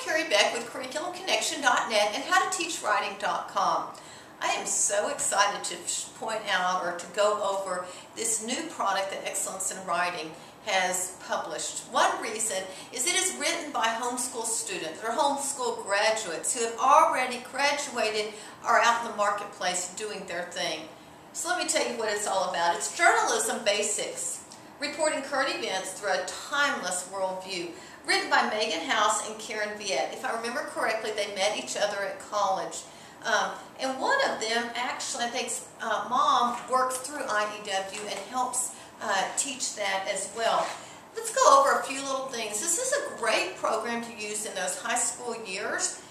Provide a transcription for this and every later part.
Carrie Beck with CurriculumConnection.net and HowToTeachWriting.com. I am so excited to point out or to go over this new product that Excellence in Writing has published. One reason is it is written by homeschool students or homeschool graduates who have already graduated or are out in the marketplace doing their thing. So let me tell you what it's all about. It's journalism basics, reporting current events through a timeless worldview. Written by Megan House and Karen Viette. If I remember correctly, they met each other at college. And one of them actually, I think, mom works through IEW and helps teach that as well. Let's go over a few little things. This is a great program to use in those high school years.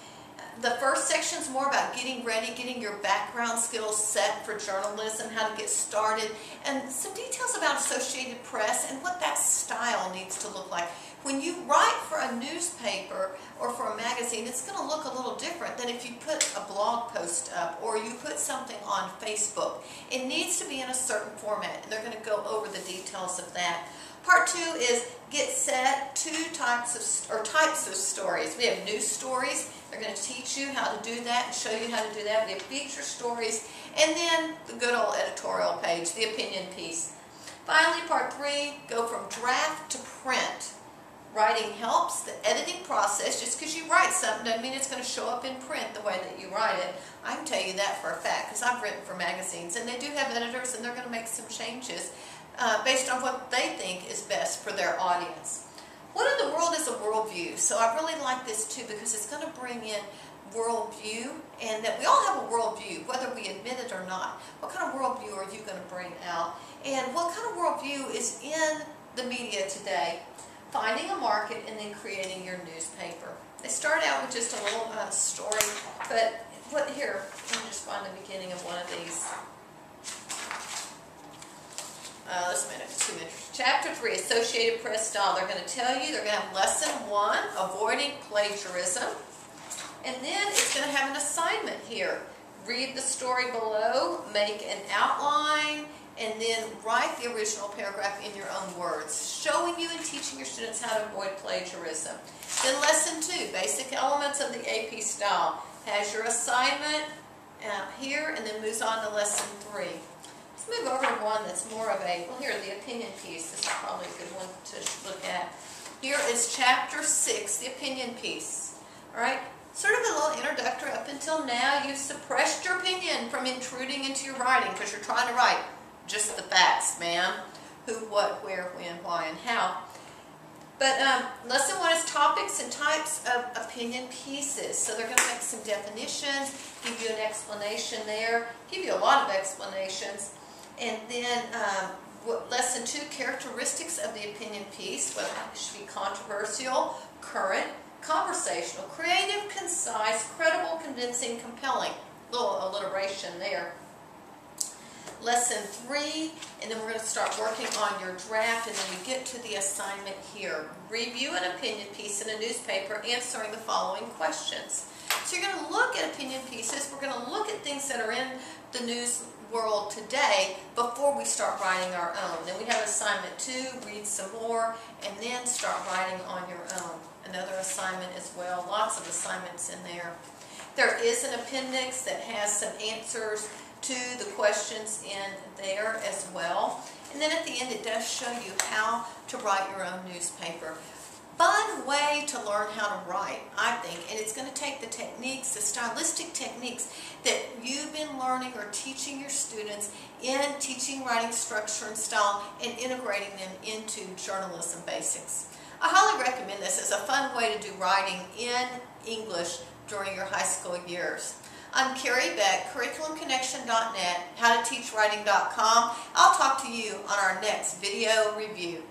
The first section is more about getting ready, getting your background skills set for journalism, how to get started, and some details about Associated Press and what that style needs to look like. When you write for a newspaper or for a magazine, it's going to look a little different than if you put a blog post up or you put something on Facebook. It needs to be in a certain format, and they're going to go over the details of that. Part 2 is get set, types of stories. We have news stories. They're going to teach you how to do that and show you how to do that. We have feature stories, and then the good old editorial page, the opinion piece. Finally, Part 3, go from draft to print. Writing helps. The editing process, just because you write something doesn't mean it's going to show up in print the way that you write it. I can tell you that for a fact because I've written for magazines, and they do have editors, and they're going to make some changes based on what they think is best for their audience. What in the world is a worldview? So I really like this too because it's going to bring in worldview, and that we all have a worldview, whether we admit it or not. What kind of worldview are you going to bring out? And what kind of worldview is in the media today? Finding a market and then creating your newspaper. They start out with just a little story, but let me just find the beginning of one of these. This made it too interesting. Chapter 3, Associated Press Style. They're going to tell you, they're going to have Lesson 1, Avoiding Plagiarism. And then it's going to have an assignment here. Read the story below, make an outline, and then write the original paragraph in your own words, showing you and teaching your students how to avoid plagiarism. Then Lesson 2, Basic Elements of the AP Style. Has your assignment here, and then moves on to Lesson 3. Let's move over to one that's more of a, well, here, the opinion piece. This is probably a good one to look at. Here is Chapter 6, the opinion piece. All right, sort of a little introductory. Up until now, you've suppressed your opinion from intruding into your writing because you're trying to write just the facts, ma'am. Who, what, where, when, why, and how. But Lesson 1 is topics and types of opinion pieces. So they're going to make some definitions, give you an explanation there, give you a lot of explanations. And then Lesson 2, characteristics of the opinion piece, whether it should be controversial, current, conversational, creative, concise, credible, convincing, compelling. Little alliteration there. Lesson 3, and then we're going to start working on your draft, and then we get to the assignment here. Review an opinion piece in a newspaper answering the following questions. So you're going to look at opinion pieces. We're going to look at things that are in the news world today before we start writing our own. Then we have assignment 2, read some more, and then start writing on your own. Another assignment as well. Lots of assignments in there. There is an appendix that has some answers to the questions in there as well. And then at the end it does show you how to write your own newspaper. Fun way to learn how to write, I think, and it's going to take the techniques, the stylistic techniques that you've been learning or teaching your students in teaching writing structure and style and integrating them into journalism basics. I highly recommend this as a fun way to do writing in English during your high school years. I'm Carrie Beck, CurriculumConnection.net, HowToTeachWriting.com. I'll talk to you on our next video review.